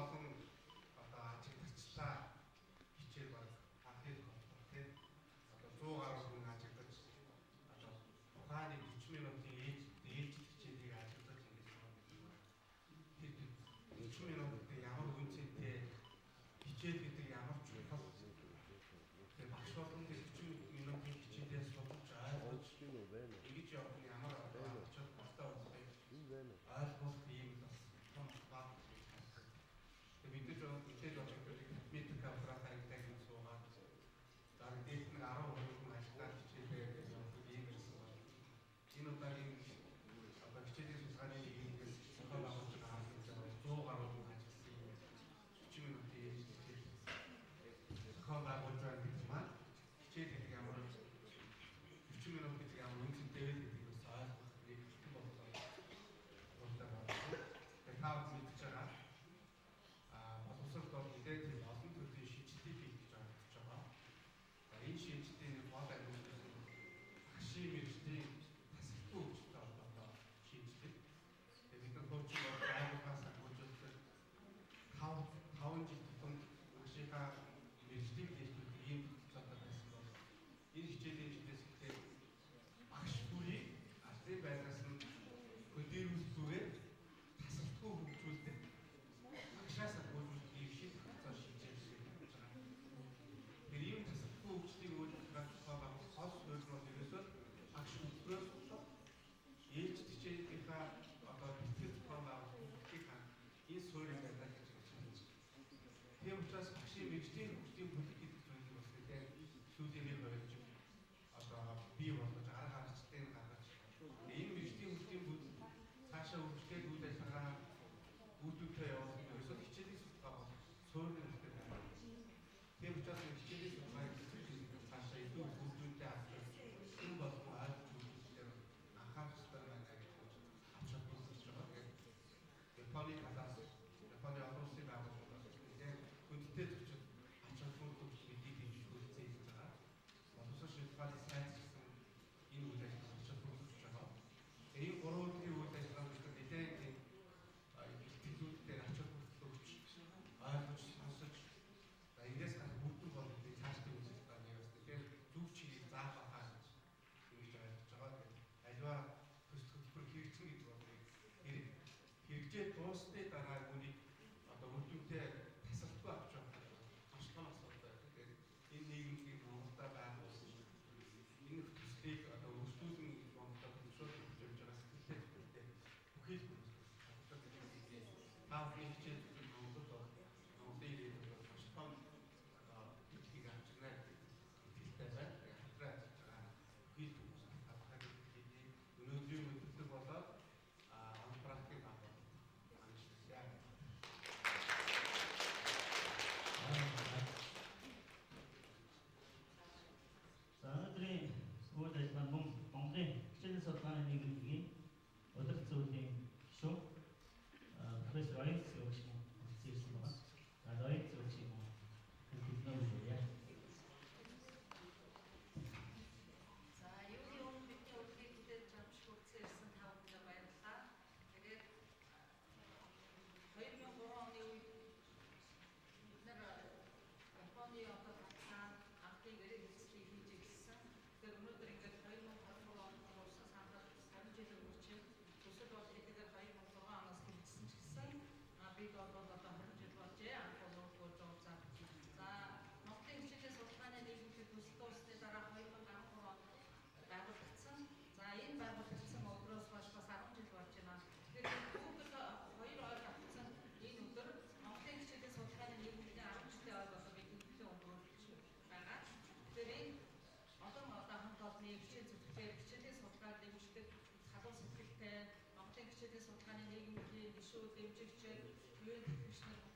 олон одоо ажиглагчлаа хичээл баг анхны болдог тийм одоо 100 гаруй хүн ажиглаж одоо ухааны 40 минутын ээлж хичээлийг ажиглаж ингэж байна. Тэр 40 минутын ямар үнцэнтэй хичээл гэдэг ямар ч чухал тэр багш болгон 40 минутын хичээлээс судалж ойлгож ингэж явах нь ямар очоод баста болохыг ойлгох юм бас том бат. Мэдээж метр квадраттай гэж суугаад дараа дээд нь 10% хүн ажиллаад хичээлээ ийм гэсэн байна. Энэ удаагийн одоо хичээлийн судалгааны нэгээс зохиол авах харж байгаа 100 гаруй хүн ажилласан юм. 40 минутын хичээл зохиол агуулж байгаа гэж маань хичээл гэдэг ямар 40 минут гэдэг ямар үнцэнтэй вэ гэдгийг бас ойлгох нэг хэвээр боллоо. Тэгээд тав мэдж байгаа. Боловсролд мэдээж олон төрлийн шинжилгээг хийж байгаа. Энэ шинжилгээний гол агуулгын агшийн мэргэжлийн тасалбар хөгжөлтэй холбоотой шинжилгээ. Тэгээд бид нар хуучин байгууллагаас агуулжуулдаг 5 жил тутам агшийнхаа мэргэжлийн хэлбэрт ийм цогцолтой байсан бол энэ хичээлийн жилээс ихтэй багш бүрийг албан байдлаас нь хөдөлгөөлөхгүйгээр тасалбар хөгжүүлдэг. Агшаас агуулжуулдаг шиг хацаа шинжилгээ хийж байгаа. Тэр ийм тасалбар хөгжлийг өөрчлөх хол хөлбөр ерөөсөө агш өдрөөс ээлж хичээлийнхаа одоо битгэл зохион байгуулалтыг энэ суурийг барьдаг гэж байна. Тийм учраас багшийн мэргэжлийн хөгжлийн бүлэг гэдэг зүйлийг бас нэлээд сүүлийн баримж одоо бий болгож арга харцлыг гаргаж энэ мэргэжлийн хөгжлийн бүлэг цаашаа үргэлжлүүлэх үйл ажиллагаа үүдүүдтэй явуулах нь ерөөсөө хичээлийн судалгаа бол суурийн хэрэгтэй байна. Тийм учраас хичээлийн судалгааг цаашаа илүү үүдүүдтэй авч энэ болов ойлгож үзэхээр анхаарах хэрэгтэй байна гэж авчаад үзэж байгаа. Японы талаас Японы олон улсын байгууллагаас хүндтэй төвчд ачаал хөргөж мэдээ хийж хөлцөө хийж байгаа. Боловсрол шилжүүлэх сайжирсан энэ үйл ажиллагаа ачаал хөргөж байгаа. Энэ гурван төрлийн үйл ажиллагаанд нэлээд итгэвчтэй ачаал хөргөж ойлгож сонсож эндээс гарах бүтээл бол цаашдын үйл ажиллагааны бас нэлээд зөв чигийг заах хаа гэж ингэж ойлгож байгаа. Аливаа хөтөлбөр хэрэгжих гэдэг бол хэрэгжээ дуусны дараа үнийг одоо үрдүнтэй тасалбар авч байгаа маш том асуудал. Тэгэхээр энэ нийгмийн Монголда байгуулсан энэ төслийг одоо өргөжлүүлэн Монголд төлөвшөж явж байгаа сэтгэлтэй бүхэл хүн таавны хичээл Монголын ирээд маш том хэлхийг авч байгаа хэлтэй байна. Бүхэл хүмүүс өнөөдрийн мэдээлэл болоод практик авах анхаарал. За өнөөдрийн үйл ажиллагаа Монголын хичээлийн судалгааны нийгмийн удирдах зөвлөлийн гишүүн профессор Оюут Зөвч ирсэн байна. За Оюут Зөвч юм уу? хэлнэ. За юуны бидний өглөөд 잠시 хүрсэн тавд баярлалаа. Тэгээд 2003 оны үед бид Японы одоо тацаан анхны гэрээ хэсгийг хийж ирсэн. Тэгэхээр өнөөдөр ингээд 2023 онд болсон санаад 50 жил өнгөрчээ. Төсөл бол хэдийгээр 2006 оноос хийгдсэн ч гэсэн бид бол одоо 20 жил болжээ. Анхуулгууд зурцаа. За Монголын хичээлийн судалгааны нийгмийн төсөл усны дараа 2013 онд байгуулагдсан. За энэ байгуулагдсан өдрөөс хойш бас 10 жил болж байна. Тэгэхээр Google 2 ойр авсан энэ өдөр Монголын хичээлийн судалгааны нийгмийн 10 жилийн ойр болоо бид төлөвлөлөө өнгөрүүлж байгаа. Тэгэхээр энэ олон хамт олонны хичээл зүтгэлээр хичээлийн судалгааг дэмждэг халуун сэтгэлтэй Монголын хичээлийн судалгааны нийгмийн гишүүд, дэмжигчид, юуны техникчид